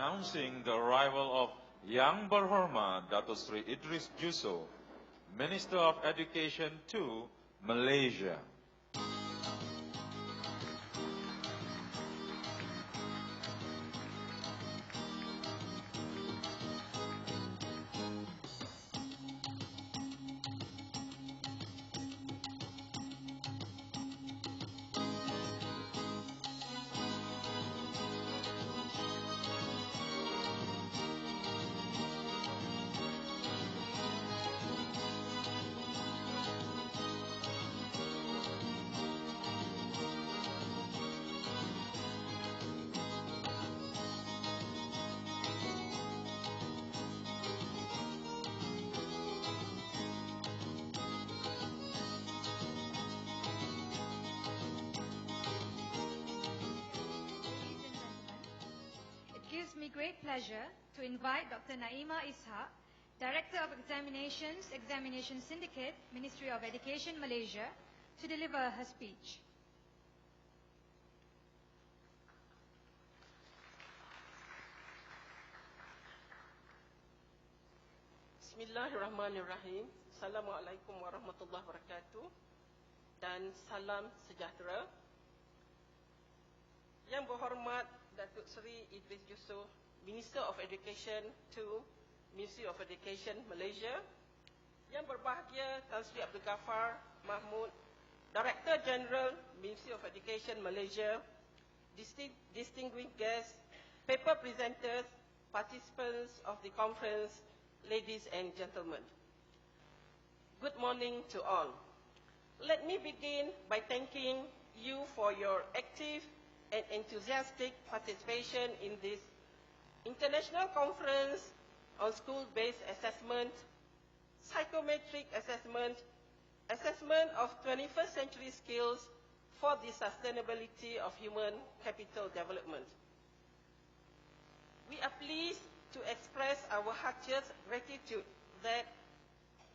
announcing the arrival of Yang Berhormat Datuk Seri Idris Juso, Minister of Education to Malaysia. It gives me great pleasure to invite Dr. Naima Ishaq, Director of Examinations, Examination Syndicate, Ministry of Education, Malaysia, to deliver her speech. Bismillahirrahmanirrahim. Assalamualaikum warahmatullahi wabarakatuh. Dan salam sejahtera. Yang berhormat Datuk Seri Idris Juso, Minister of Education to Ministry of Education Malaysia. Yang berbahagia Tan Sri Abdul Ghaffar Mahmud, Director General Ministry of Education Malaysia, distinguished guests, paper presenters, participants of the conference, ladies and gentlemen. Good morning to all. Let me begin by thanking you for your active and enthusiastic participation in this international conference on school-based assessment, psychometric assessment, assessment of 21st century skills for the sustainability of human capital development. We are pleased to express our heartiest gratitude that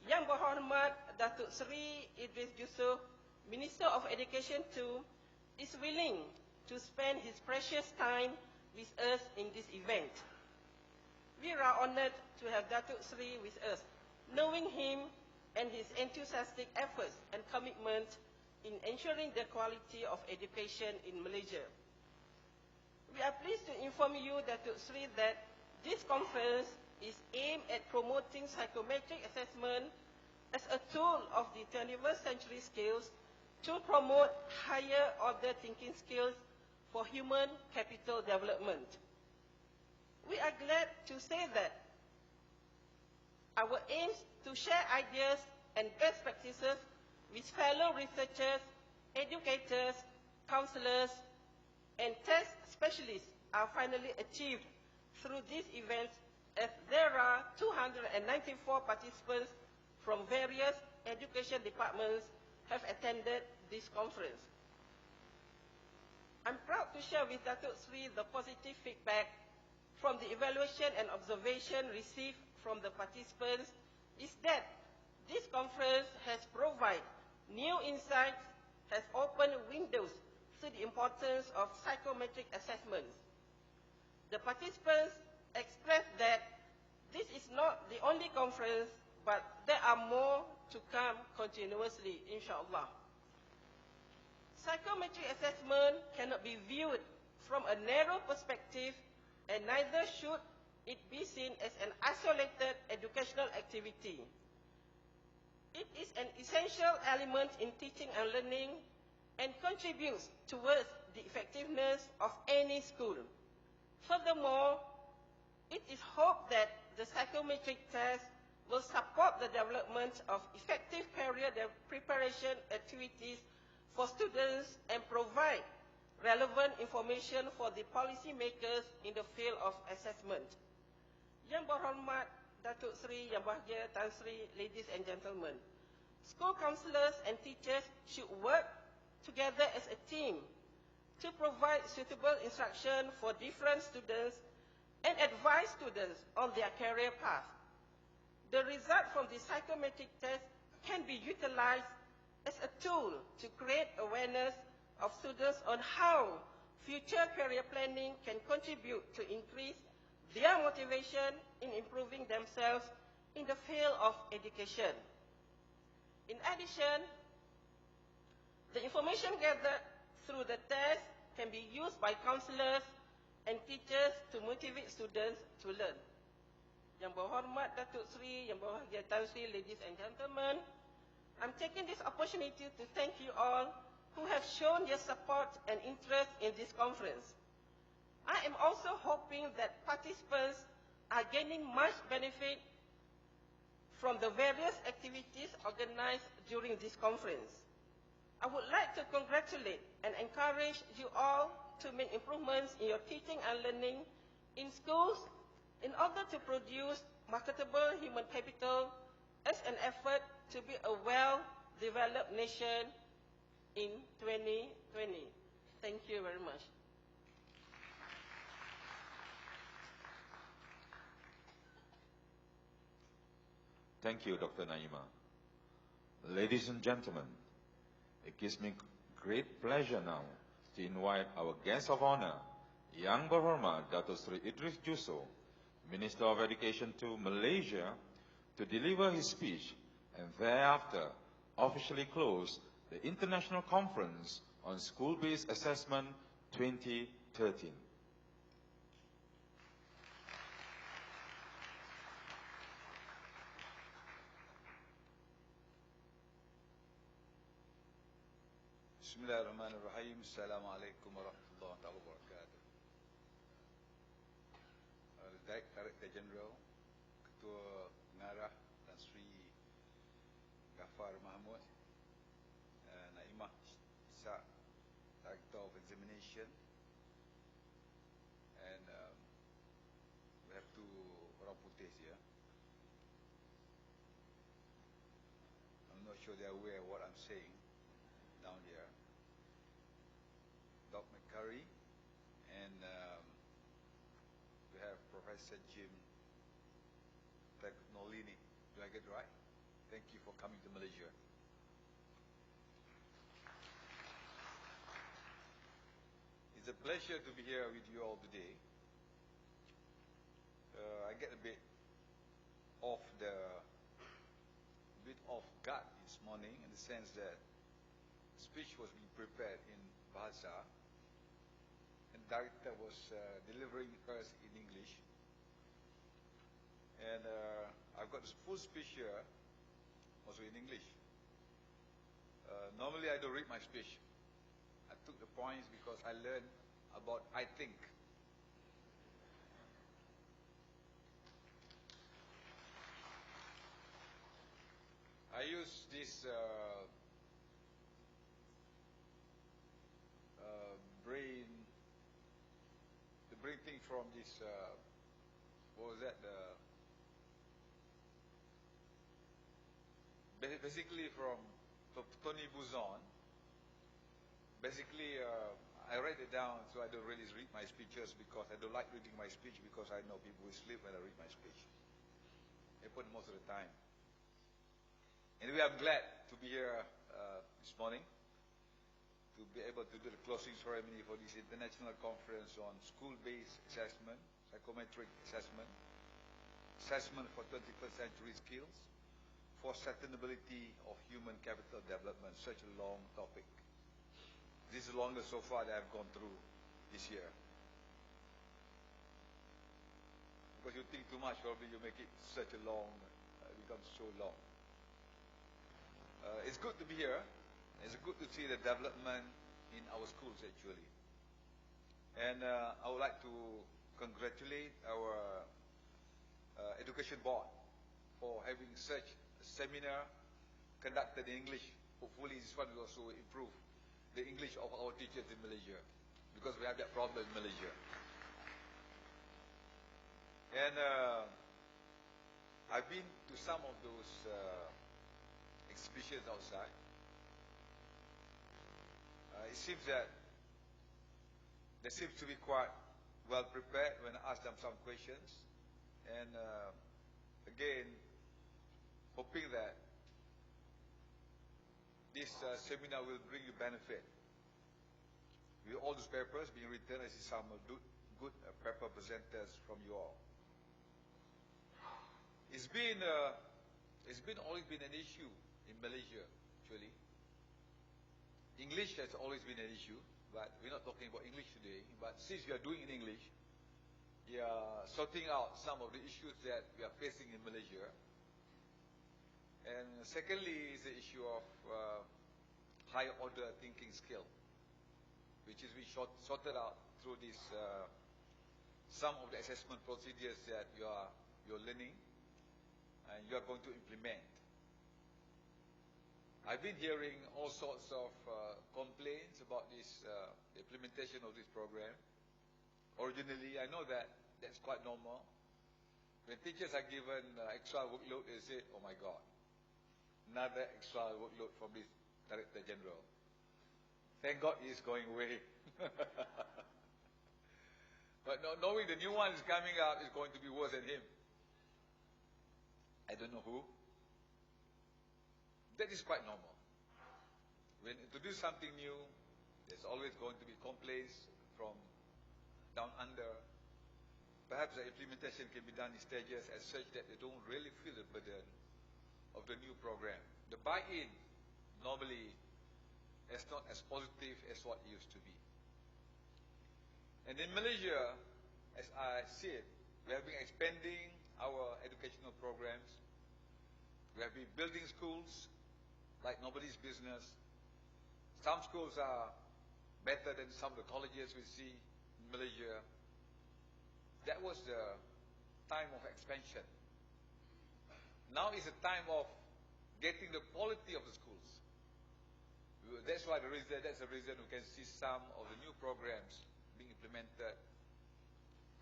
Yang Berhormat Datuk Seri Idris Juso, Minister of Education too, is willing to spend his precious time with us in this event. We are honored to have Datuk Seri with us, knowing him and his enthusiastic efforts and commitment in ensuring the quality of education in Malaysia. We are pleased to inform you, Datuk Seri, that this conference is aimed at promoting psychometric assessment as a tool of the 21st century skills to promote higher order thinking skills for human capital development. We are glad to say that our aim is to share ideas and best practices with fellow researchers, educators, counselors, and test specialists are finally achieved through these events, as there are 294 participants from various education departments have attended this conference. I'm proud to share with Datuk Seri the positive feedback from the evaluation and observation received from the participants is that this conference has provided new insights, has opened windows to the importance of psychometric assessments. The participants expressed that this is not the only conference, but there are more to come continuously, inshallah. Psychometric assessment cannot be viewed from a narrow perspective, and neither should it be seen as an isolated educational activity. It is an essential element in teaching and learning and contributes towards the effectiveness of any school. Furthermore, it is hoped that the psychometric test will support the development of effective career preparation activities for students and provide relevant information for the policy makers in the field of assessment. Yang Berhormat Datuk Seri, Yang Bahagia Tan Sri, ladies and gentlemen, school counsellors and teachers should work together as a team to provide suitable instruction for different students and advise students on their career path. The result from the psychometric test can be utilized as a tool to create awareness of students on how future career planning can contribute to increase their motivation in improving themselves in the field of education. In addition, the information gathered through the test can be used by counselors and teachers to motivate students to learn. Yang berhormat Datuk Seri, Yang berbahagia Tan Sri, ladies and gentlemen, I'm taking this opportunity to thank you all who have shown your support and interest in this conference. I am also hoping that participants are gaining much benefit from the various activities organized during this conference. I would like to congratulate and encourage you all to make improvements in your teaching and learning in schools in order to produce marketable human capital as an effort to be a well-developed nation in 2020. Thank you very much. Thank you, Dr. Naima. Ladies and gentlemen, it gives me great pleasure now to invite our guest of honor, Yang Berhormat Datuk Seri Idris Juso, Minister of Education to Malaysia, to deliver his speech and thereafter officially close the International Conference on School-Based Assessment 2013. Bismillahirrahmanirrahim. Assalamualaikum warahmatullahi wabarakatuh. Director General, Ketua Pengarah Tan Sri Ghaffar Mahmud, Naimah Ishak, Director of Examination, and we have two orang putih here. I'm not sure they're aware of what I'm saying down here. Doc McCurry, and we have Professor Jim Nolini. Do I get it right? Thank you for coming to Malaysia. It's a pleasure to be here with you all today. I get a bit off guard this morning in the sense that speech was being prepared in Bahasa, and director was delivering hers in English. And I've got this full speech here, also in English. Normally I don't read my speech. I took the points because I learned about I think. I use this the brain thing from this, what was that, basically from Tony Buzon. Basically, I write it down so I don't really read my speeches because I don't like reading my speech because I know people will sleep when I read my speech. I put most of the time. Anyway, I'm glad to be here this morning to be able to do the closing ceremony for this international conference on school-based assessment, psychometric assessment, assessment for 21st century skills, for sustainability of human capital development, such a long topic. This is the longest so far that I've gone through this year. Because you think too much, probably you make it such a long, it becomes so long. It's good to be here. It's good to see the development in our schools actually. And I would like to congratulate our education board for having such a seminar conducted in English. Hopefully this one will also improve the English of our teachers in Malaysia, because we have that problem in Malaysia. And I've been to some of those exhibitions outside. It seems that they seem to be quite well prepared when I ask them some questions. And again, hoping that this seminar will bring you benefit. With all those papers being written, I see some good paper presenters from you all. It's always been an issue in Malaysia, actually. English has always been an issue, but we're not talking about English today. But since we are doing in English, we are sorting out some of the issues that we are facing in Malaysia. And secondly is the issue of high order thinking skill, which is being sorted out through this some of the assessment procedures that you're learning and you are going to implement. I've been hearing all sorts of complaints about this implementation of this program. Originally, I know that that's quite normal. When teachers are given extra workload, they say, "Oh my God, another extra workload from this Director General. Thank God he's going away." But knowing the new one is coming out is going to be worse than him. I don't know who. That is quite normal. When you introduce something new, there's always going to be complaints from down under. Perhaps the implementation can be done in stages as such that they don't really feel the burden of the new program. The buy-in normally is not as positive as what it used to be. And in Malaysia, as I said, we have been expanding our educational programs. We have been building schools like nobody's business. Some schools are better than some of the colleges we see in Malaysia. That was the time of expansion. Now is the time of getting the quality of the schools. That's the reason we can see some of the new programs being implemented,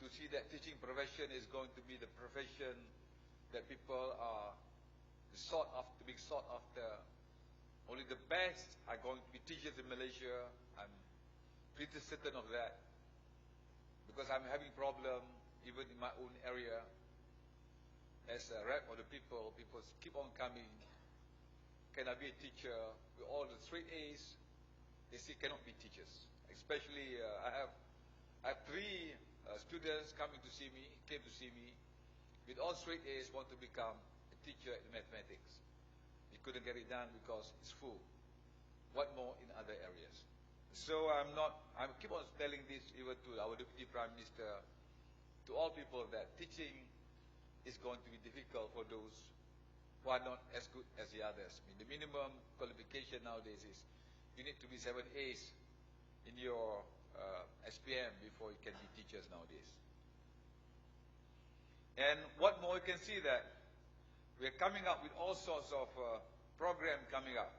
to see that teaching profession is going to be the profession that people are being sought after. Only the best are going to be teachers in Malaysia. I'm pretty certain of that, because I'm having problem even in my own area. As a rep of the people keep on coming. Can I be a teacher? With all the straight A's, they say cannot be teachers. Especially, I have three students came to see me, with all straight A's, want to become a teacher in mathematics. He couldn't get it done because it's full. What more in other areas? So I keep on telling this even to our Deputy Prime Minister, to all people, that teaching is going to be difficult for those who are not as good as the others. I mean, the minimum qualification nowadays is you need to be 7 A's in your SPM before you can be teachers nowadays. And what more, you can see that we are coming up with all sorts of programs coming up.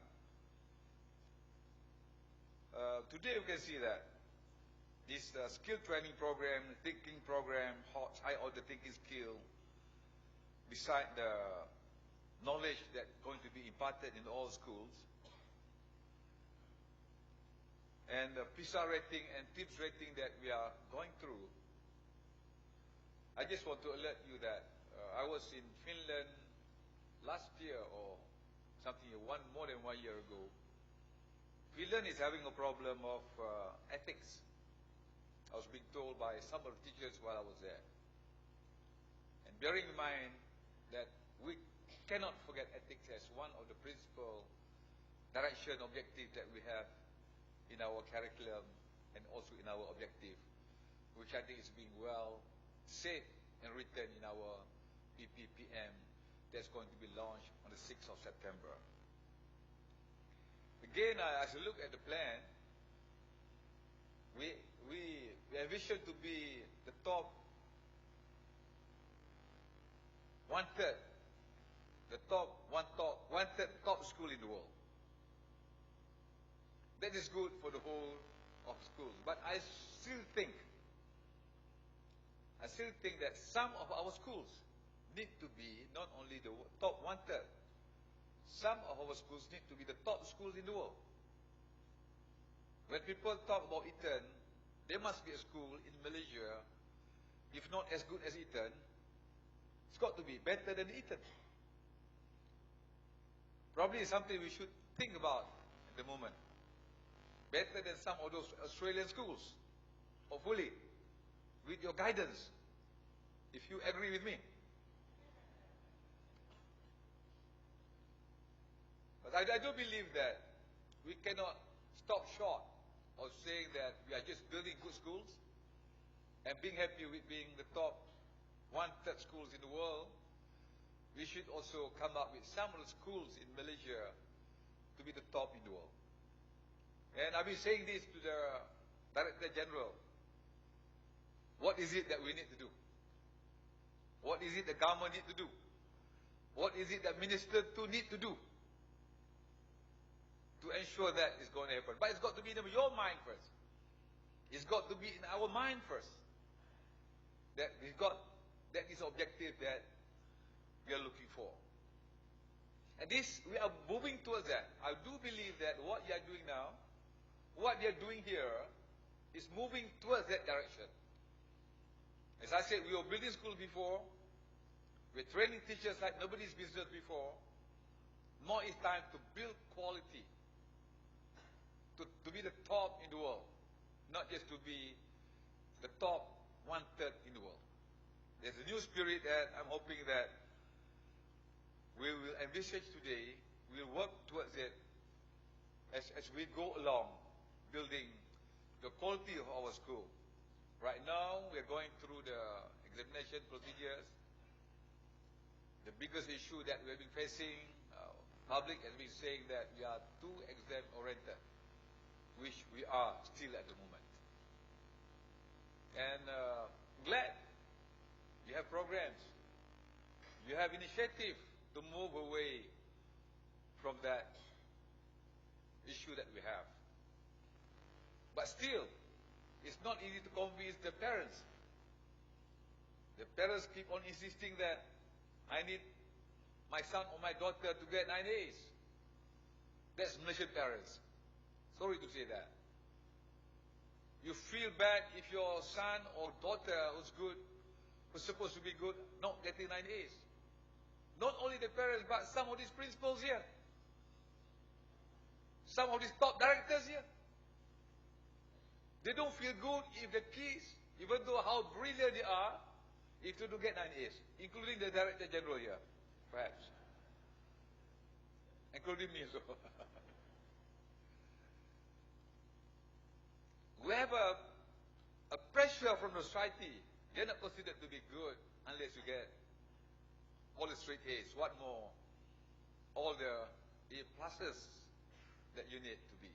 Today we can see that this skill training program, thinking program, high order thinking skill, beside the knowledge that's going to be imparted in all schools, and the PISA rating and TIPS rating that we are going through. I just want to alert you that I was in Finland last year or something, more than 1 year ago. Finland is having a problem of ethics. I was being told by some of the teachers while I was there. And bearing in mind that we cannot forget ethics as one of the principal direction objectives that we have in our curriculum and also in our objective, which I think is being well said and written in our PPPM that's going to be launched on the 6th of September. Again, as I look at the plan, we envision to be the top one-third top school in the world. That is good for the whole of schools. But I still think that some of our schools need to be not only the top one-third. Some of our schools need to be the top schools in the world. When people talk about Eton, there must be a school in Malaysia, if not as good as Eton, it's got to be better than Eton. Probably something we should think about at the moment. Better than some of those Australian schools, hopefully, with your guidance, if you agree with me. But I do believe that we cannot stop short of saying that we are just building good schools and being happy with being the top one-third schools in the world. We should also come up with some of the schools in Malaysia to be the top in the world. And I've been saying this to the Director General. What is it that we need to do? What is it the government need to do? What is it that Minister too need to do to ensure that it's going to happen? But it's got to be in your mind first. It's got to be in our mind first. That we've got that is objective that we are looking for. And this, we are moving towards that. I do believe that what you are doing now, what you are doing here, is moving towards that direction. As I said, we were building schools before. We're training teachers like nobody's business before. Now it's time to build quality. To be the top in the world. Not just to be the top one-third in the world. There's a new spirit that I'm hoping that we will envisage today. We'll work towards it as we go along, building the quality of our school. Right now, we're going through the examination procedures. The biggest issue that we've been facing, public has been saying that we are too exam-oriented, which we are still at the moment. And glad you have programs, you have initiative to move away from that issue that we have. But still, it's not easy to convince the parents. The parents keep on insisting that I need my son or my daughter to get 9 A's. That's Malaysian parents. Sorry to say that. You feel bad if your son or daughter who's good, who's supposed to be good, not getting 9 A's. Not only the parents, but some of these principals here. Some of these top directors here. They don't feel good if the kids, even though how brilliant they are, if they don't get 9 A's, including the Director General here, perhaps. Including me as well. We have a pressure from the society. You're not considered to be good unless you get all the straight A's. What more? All the A pluses that you need to be.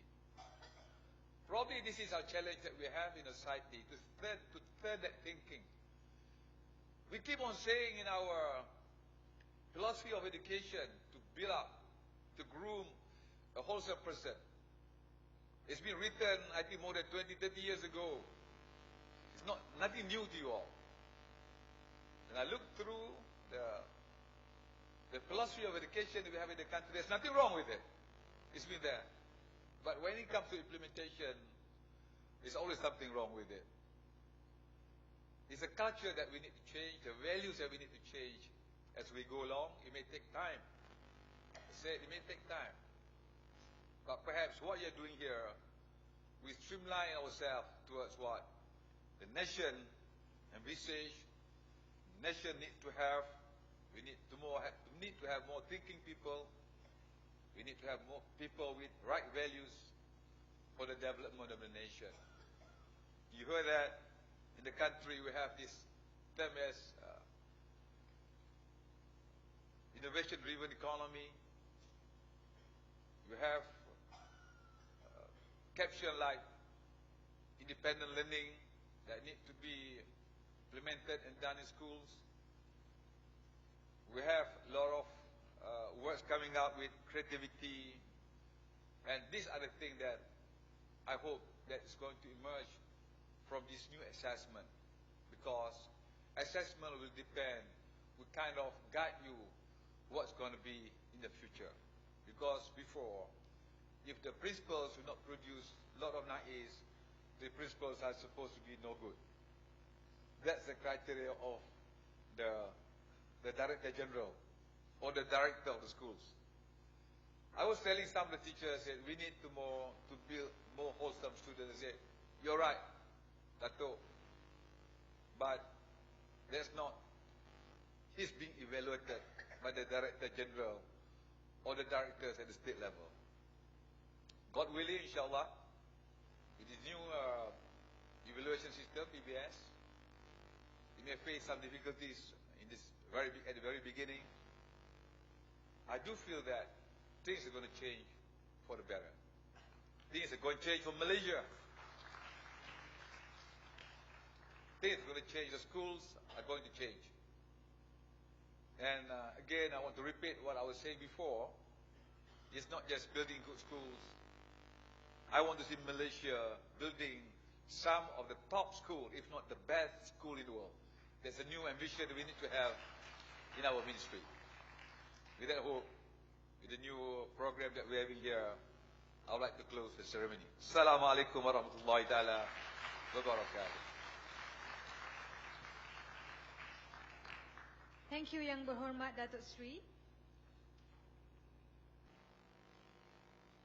Probably this is our challenge that we have in society, to turn that thinking. We keep on saying in our philosophy of education to build up, to groom a wholesome person. It's been written, I think, more than 20, 30 years ago. It's nothing new to you all. And I look through the philosophy of education that we have in the country. There's nothing wrong with it. It's been there. But when it comes to implementation, there's always something wrong with it. It's a culture that we need to change, the values that we need to change as we go along. It may take time. I said it may take time. But perhaps what you're doing here, we streamline ourselves towards what the nation envisage, nation need to have. We need to have more thinking people. We need to have more people with right values for the development of the nation. You heard that in the country we have this term as innovation-driven economy. We have caption like independent learning that need to be implemented and done in schools. We have a lot of words coming up with creativity, and these are the things that I hope that is going to emerge from this new assessment, because assessment will depend, will kind of guide you what's going to be in the future. Because before, if the principals will not produce a lot of 9 A's, the principals are supposed to be no good. That's the criteria of the Director General or the Director of the schools. I was telling some of the teachers that we need to build more wholesome students. I said, you're right, Dato', but that's not, he's being evaluated by the Director General all the directors at the state level. God willing, inshallah, with the new evaluation system, PBS, we may face some difficulties in this at the very beginning. I do feel that things are going to change for the better. Things are going to change for Malaysia. Things are going to change. The schools are going to change. And again, I want to repeat what I was saying before. It's not just building good schools. I want to see Malaysia building some of the top school, if not the best school in the world. There's a new ambition that we need to have in our ministry. With that hope, with the new program that we're having here, I would like to close the ceremony. Assalamu alaikum warahmatullahi ta'ala wabarakatuh. Thank you, Yang Berhormat Datuk Sri.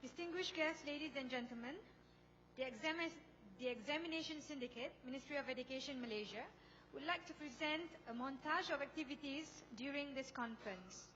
Distinguished guests, ladies and gentlemen, the Examination Syndicate, Ministry of Education, Malaysia, would like to present a montage of activities during this conference.